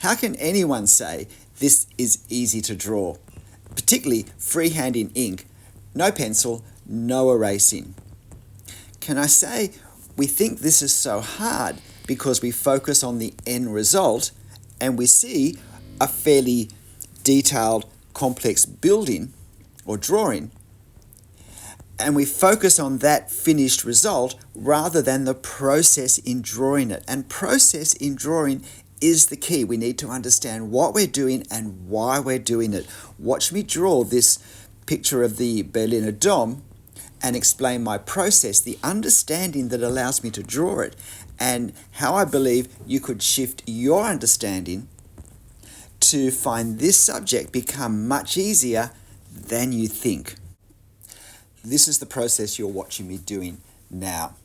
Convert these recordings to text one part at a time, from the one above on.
How can anyone say this is easy to draw? Particularly freehand in ink, no pencil, no erasing. Can I say we think this is so hard because we focus on the end result and we see a fairly detailed, complex building or drawing, and we focus on that finished result rather than the process in drawing it. And process in drawing is the key. We need to understand what we're doing and why we're doing it. Watch me draw this picture of the Berliner Dom and explain my process, the understanding that allows me to draw it, and how I believe you could shift your understanding to find this subject become much easier than you think. This is the process you're watching me doing now.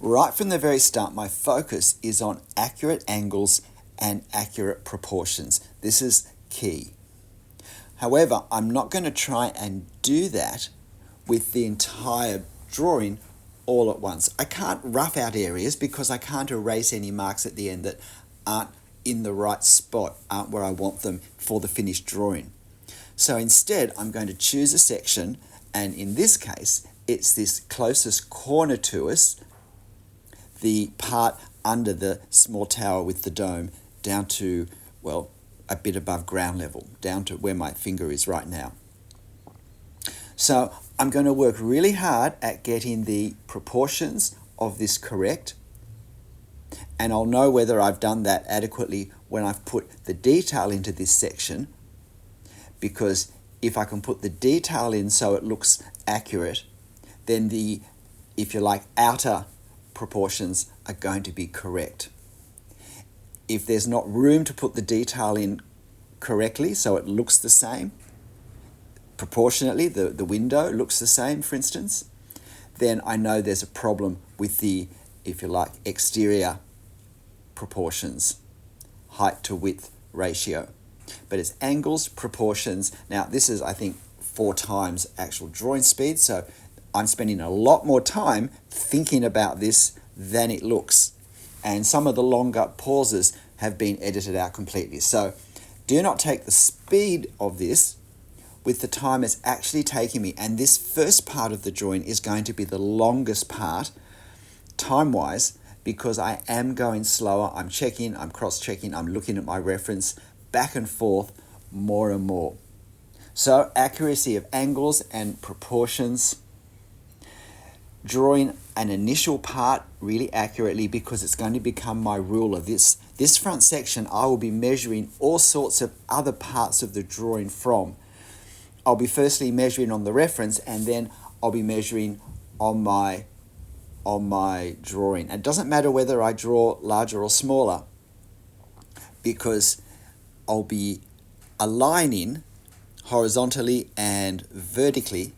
Right from the very start, my focus is on accurate angles and accurate proportions. This is key. However, I'm not going to try and do that with the entire drawing all at once. I can't rough out areas because I can't erase any marks at the end that aren't in the right spot, aren't where I want them for the finished drawing. So instead, I'm going to choose a section, and in this case, it's this closest corner to us, the part under the small tower with the dome, down to, well, a bit above ground level, down to where my finger is right now. So I'm going to work really hard at getting the proportions of this correct, and I'll know whether I've done that adequately when I've put the detail into this section, because if I can put the detail in so it looks accurate, then the, if you like, outer proportions are going to be correct. If there's not room to put the detail in correctly so it looks the same, proportionately, the window looks the same, for instance, then I know there's a problem with the, if you like, exterior proportions, height to width ratio. But it's angles, proportions. Now, this is, I think, 4 times actual drawing speed, so I'm spending a lot more time thinking about this than it looks. And some of the longer pauses have been edited out completely. So do not take the speed of this with the time it's actually taking me. And this first part of the drawing is going to be the longest part, time-wise, because I am going slower. I'm checking, I'm cross-checking, I'm looking at my reference back and forth more and more. So accuracy of angles and proportions, drawing an initial part really accurately because it's going to become my ruler. This front section I will be measuring all sorts of other parts of the drawing from. I'll be firstly measuring on the reference, and then I'll be measuring on my drawing. And it doesn't matter whether I draw larger or smaller, because I'll be aligning horizontally and vertically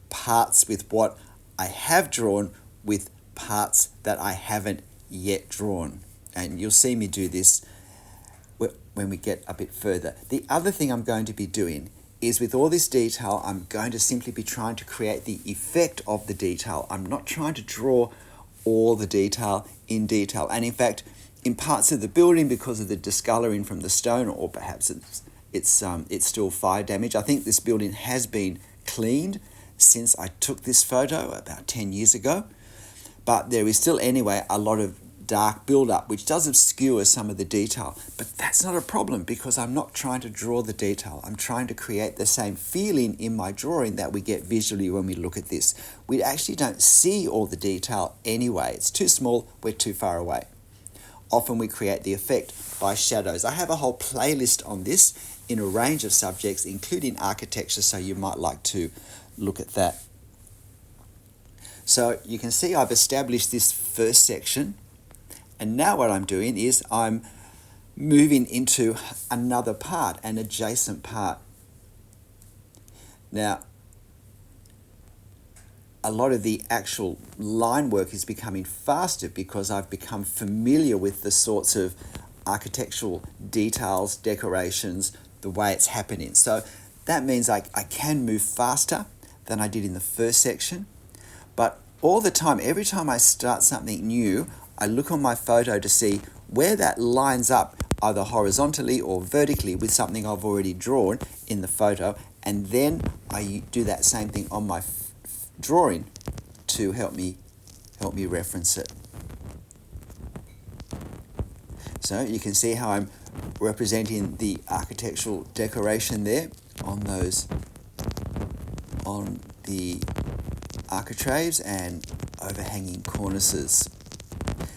parts with what I have drawn with parts that I haven't yet drawn. And you'll see me do this when we get a bit further. The other thing I'm going to be doing is, with all this detail, I'm going to simply be trying to create the effect of the detail. I'm not trying to draw all the detail in detail. And in fact, in parts of the building, because of the discoloring from the stone, or perhaps it's still fire damage. I think this building has been cleaned since I took this photo about 10 years ago. But there is still, anyway, a lot of dark build-up, which does obscure some of the detail. But that's not a problem, because I'm not trying to draw the detail. I'm trying to create the same feeling in my drawing that we get visually when we look at this. We actually don't see all the detail anyway. It's too small, we're too far away. Often we create the effect by shadows. I have a whole playlist on this in a range of subjects, including architecture, so you might like to look at that. So you can see I've established this first section, and now what I'm doing is I'm moving into another part, an adjacent part. Now, a lot of the actual line work is becoming faster because I've become familiar with the sorts of architectural details, decorations, the way it's happening. So that means I can move faster than I did in the first section. But all the time, every time I start something new, I look on my photo to see where that lines up either horizontally or vertically with something I've already drawn in the photo, and then I do that same thing on my drawing to help me reference it. So you can see how I'm representing the architectural decoration there on the architraves and overhanging cornices.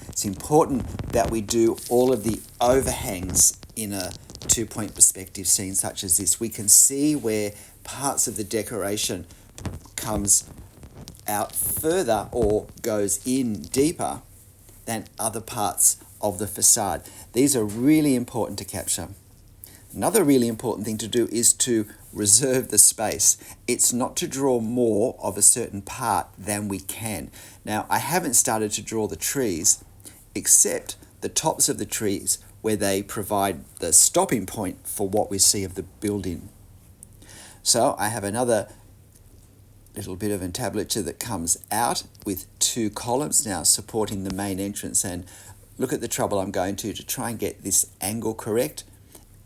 It's important that we do all of the overhangs in a two-point perspective scene such as this. We can see where parts of the decoration comes out further or goes in deeper than other parts of the facade. These are really important to capture. Another really important thing to do is to reserve the space. It's not to draw more of a certain part than we can. Now, I haven't started to draw the trees, except the tops of the trees where they provide the stopping point for what we see of the building. So I have another little bit of entablature that comes out with two columns now supporting the main entrance, and look at the trouble I'm going to try and get this angle correct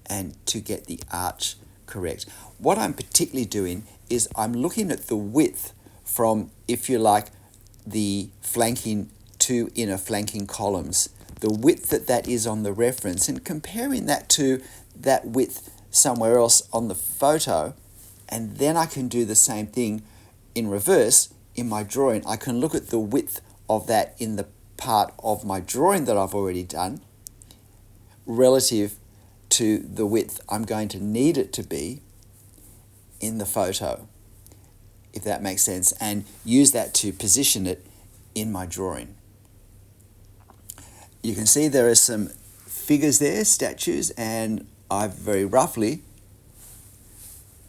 and to get the arch correct. What I'm particularly doing is I'm looking at the width from, if you like, the flanking two inner flanking columns, the width that is on the reference, and comparing that to that width somewhere else on the photo, and then I can do the same thing in reverse in my drawing. I can look at the width of that in the part of my drawing that I've already done relative to the width I'm going to need it to be in the photo, if that makes sense, and use that to position it in my drawing. You can see there are some figures there, statues, and I've very roughly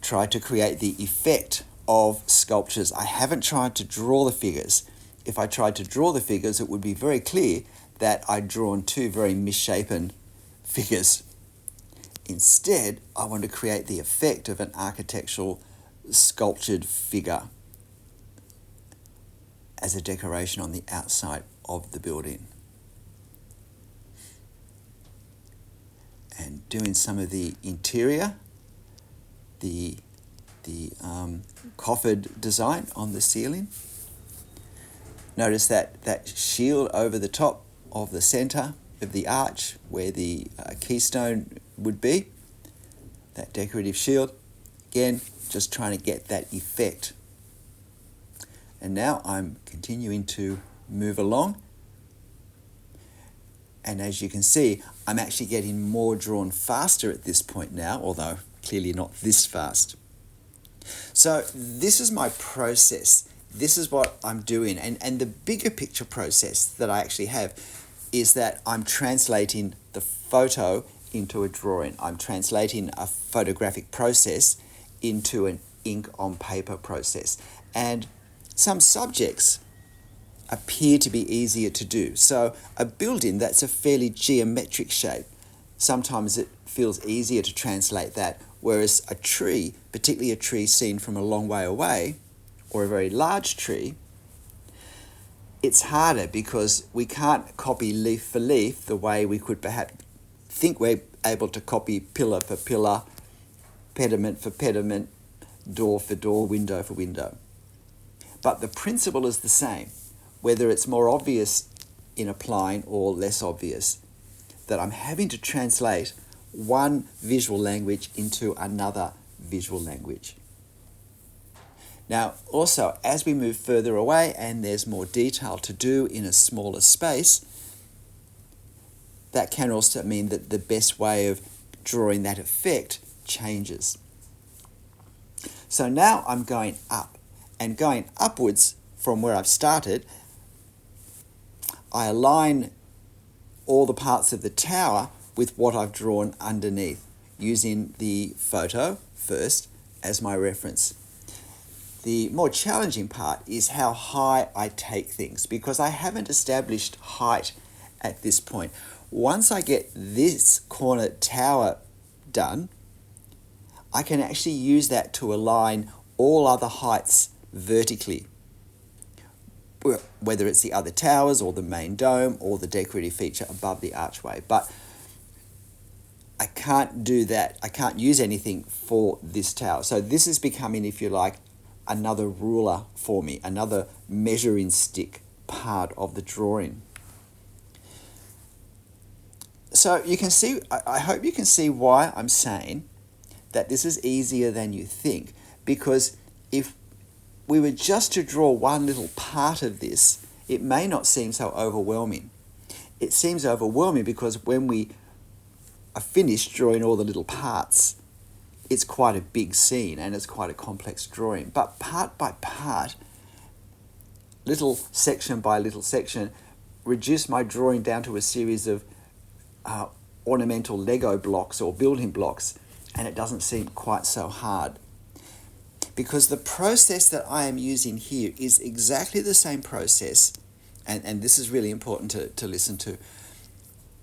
tried to create the effect of sculptures. I haven't tried to draw the figures. If I tried to draw the figures, it would be very clear that I'd drawn two very misshapen figures. Instead, I want to create the effect of an architectural sculptured figure as a decoration on the outside of the building. And doing some of the interior, the coffered design on the ceiling. Notice that shield over the top of the center of the arch where the keystone would be, that decorative shield. Again, just trying to get that effect. And now I'm continuing to move along. And as you can see, I'm actually getting more drawn faster at this point now, although clearly not this fast. So this is my process. This is what I'm doing. And the bigger picture process that I actually have is that I'm translating the photo into a drawing. I'm translating a photographic process into an ink on paper process. And some subjects appear to be easier to do. So a building that's a fairly geometric shape, sometimes it feels easier to translate that, whereas a tree, particularly a tree seen from a long way away, or a very large tree, it's harder because we can't copy leaf for leaf the way we could perhaps think we're able to copy pillar for pillar, pediment for pediment, door for door, window for window. But the principle is the same, whether it's more obvious in applying or less obvious, that I'm having to translate one visual language into another visual language. Now, also, as we move further away and there's more detail to do in a smaller space, that can also mean that the best way of drawing that effect changes. So now I'm going up, and going upwards from where I've started, I align all the parts of the tower with what I've drawn underneath, using the photo first as my reference. The more challenging part is how high I take things, because I haven't established height at this point. Once I get this corner tower done, I can actually use that to align all other heights vertically, whether it's the other towers or the main dome or the decorative feature above the archway. But I can't do that. I can't use anything for this tower. So this is becoming, if you like, another ruler for me, another measuring stick part of the drawing. So you can see, I hope you can see why I'm saying that this is easier than you think, because if we were just to draw one little part of this, it may not seem so overwhelming. It seems overwhelming because when we are finished drawing all the little parts, it's quite a big scene and it's quite a complex drawing. But part by part, little section by little section, reduce my drawing down to a series of ornamental Lego blocks or building blocks, and it doesn't seem quite so hard. Because the process that I am using here is exactly the same process, and this is really important to listen to.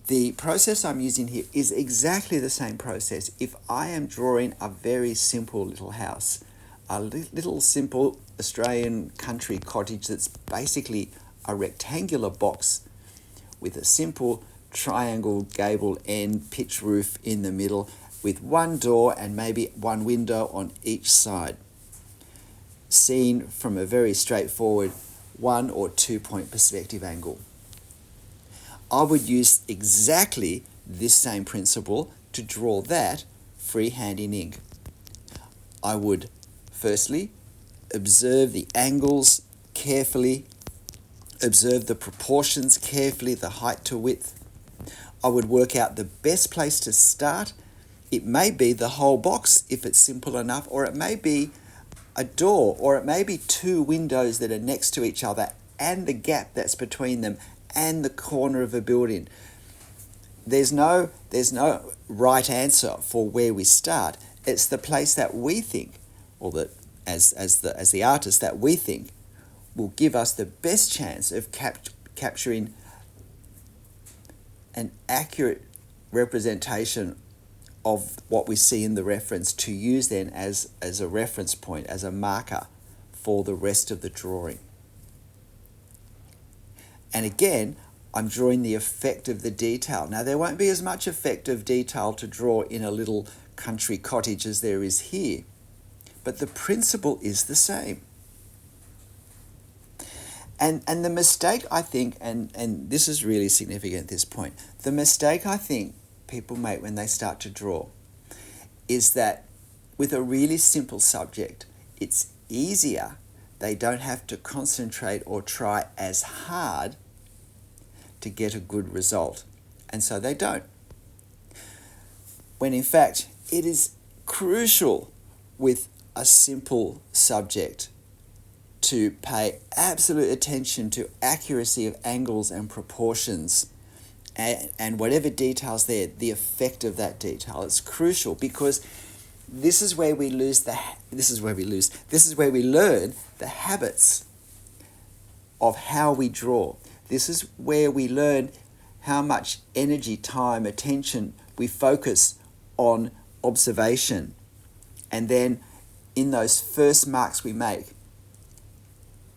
The process I'm using here is exactly the same process if I am drawing a very simple little house, a little simple Australian country cottage that's basically a rectangular box with a simple triangle gable end pitch roof in the middle with one door and maybe one window on each side, seen from a very straightforward 1 or 2 point perspective angle. I would use exactly this same principle to draw that freehand in ink. I would firstly observe the angles carefully, observe the proportions carefully, the height to width. I would work out the best place to start. It may be the whole box if it's simple enough, or it may be a door, or it may be 2 windows that are next to each other and the gap that's between them and the corner of a building. There's no right answer for where we start. It's the place that we think, or that as the artist that we think will give us the best chance of capturing an accurate representation of what we see in the reference, to use then as a reference point, as a marker for the rest of the drawing. And again, I'm drawing the effect of the detail. Now, there won't be as much effect of detail to draw in a little country cottage as there is here, but the principle is the same. And the mistake, I think, and this is really significant at this point, the mistake I think people make when they start to draw is that with a really simple subject, it's easier. They don't have to concentrate or try as hard to get a good result. And so they don't. When in fact, it is crucial with a simple subject to pay absolute attention to accuracy of angles and proportions and whatever details there, the effect of that detail. It's crucial because this is where we learn the habits of how we draw. This is where we learn how much energy, time, attention we focus on observation. And then in those first marks we make,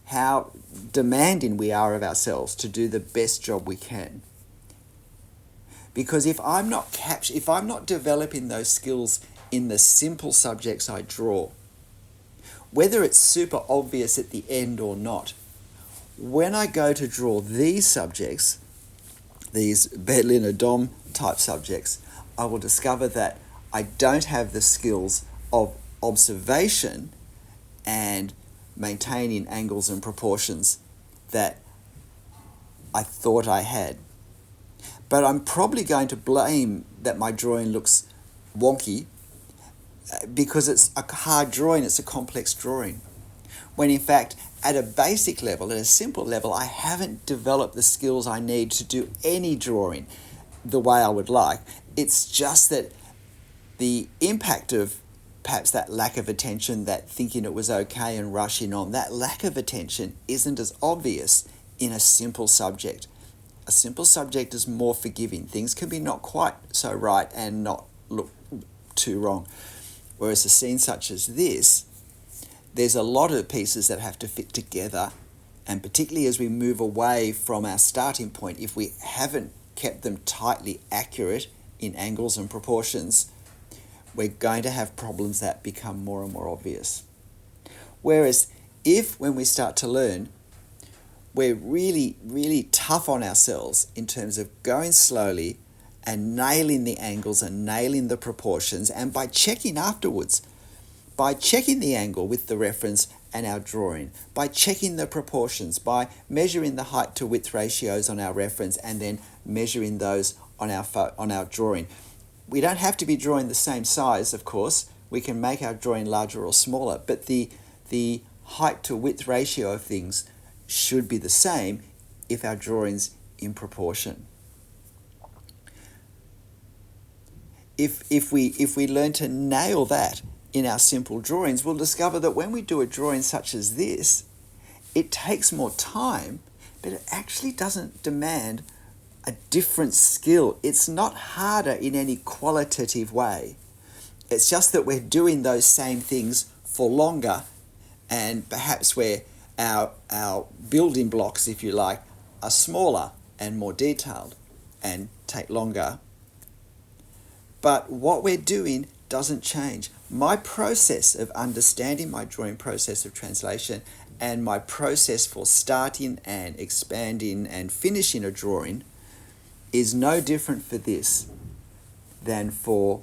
how demanding we are of ourselves to do the best job we can. Because if I'm not developing those skills in the simple subjects I draw, whether it's super obvious at the end or not, when I go to draw these subjects, these Berliner Dom type subjects, I will discover that I don't have the skills of observation and maintaining angles and proportions that I thought I had. But I'm probably going to blame that my drawing looks wonky because it's a hard drawing, it's a complex drawing. When in fact, at a basic level, at a simple level, I haven't developed the skills I need to do any drawing the way I would like. It's just that the impact of perhaps that lack of attention, that thinking it was okay and rushing on, that lack of attention isn't as obvious in a simple subject. A simple subject is more forgiving. Things can be not quite so right and not look too wrong. Whereas a scene such as this, there's a lot of pieces that have to fit together, and particularly as we move away from our starting point, if we haven't kept them tightly accurate in angles and proportions, we're going to have problems that become more and more obvious. Whereas if, when we start to learn, we're really, really tough on ourselves in terms of going slowly and nailing the angles and nailing the proportions, and by checking afterwards, by checking the angle with the reference and our drawing, by checking the proportions, by measuring the height to width ratios on our reference and then measuring those on our drawing. We don't have to be drawing the same size, of course. We can make our drawing larger or smaller, but the height to width ratio of things should be the same if our drawing's in proportion. If we learn to nail that in our simple drawings, we'll discover that when we do a drawing such as this, it takes more time, but it actually doesn't demand a different skill. It's not harder in any qualitative way. It's just that we're doing those same things for longer, and perhaps where our building blocks, if you like, are smaller and more detailed and take longer. But what we're doing doesn't change. My process of understanding my drawing process of translation and my process for starting and expanding and finishing a drawing is no different for this than for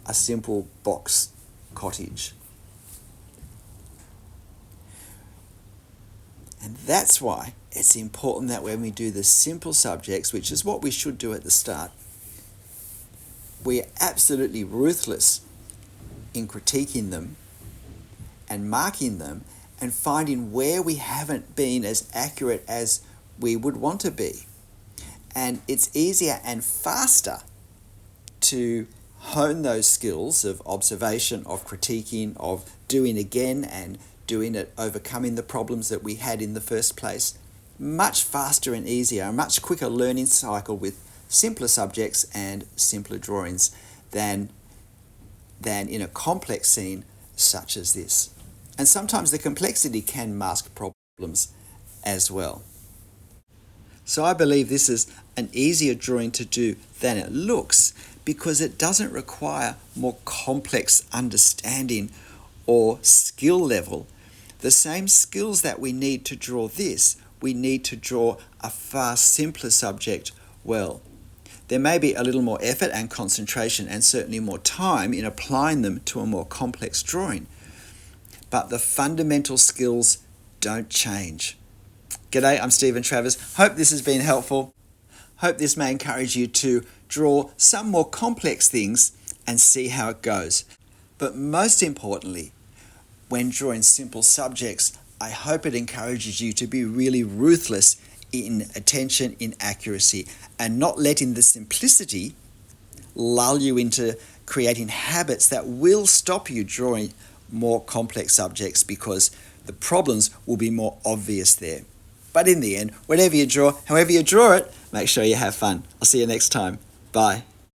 a simple box cottage. And that's why it's important that when we do the simple subjects, which is what we should do at the start, we're absolutely ruthless in critiquing them and marking them and finding where we haven't been as accurate as we would want to be. And it's easier and faster to hone those skills of observation, of critiquing, of doing again and doing it, overcoming the problems that we had in the first place. Much faster and easier, a much quicker learning cycle with simpler subjects and simpler drawings than in a complex scene such as this. And sometimes the complexity can mask problems as well. So I believe this is an easier drawing to do than it looks because it doesn't require more complex understanding or skill level. The same skills that we need to draw this, we need to draw a far simpler subject well. There may be a little more effort and concentration and certainly more time in applying them to a more complex drawing, but the fundamental skills don't change. G'day, I'm Stephen Travers. Hope this has been helpful. Hope this may encourage you to draw some more complex things and see how it goes. But most importantly, when drawing simple subjects, I hope it encourages you to be really ruthless in attention, in accuracy, and not letting the simplicity lull you into creating habits that will stop you drawing more complex subjects because the problems will be more obvious there. But in the end, whatever you draw, however you draw it, make sure you have fun. I'll see you next time. Bye.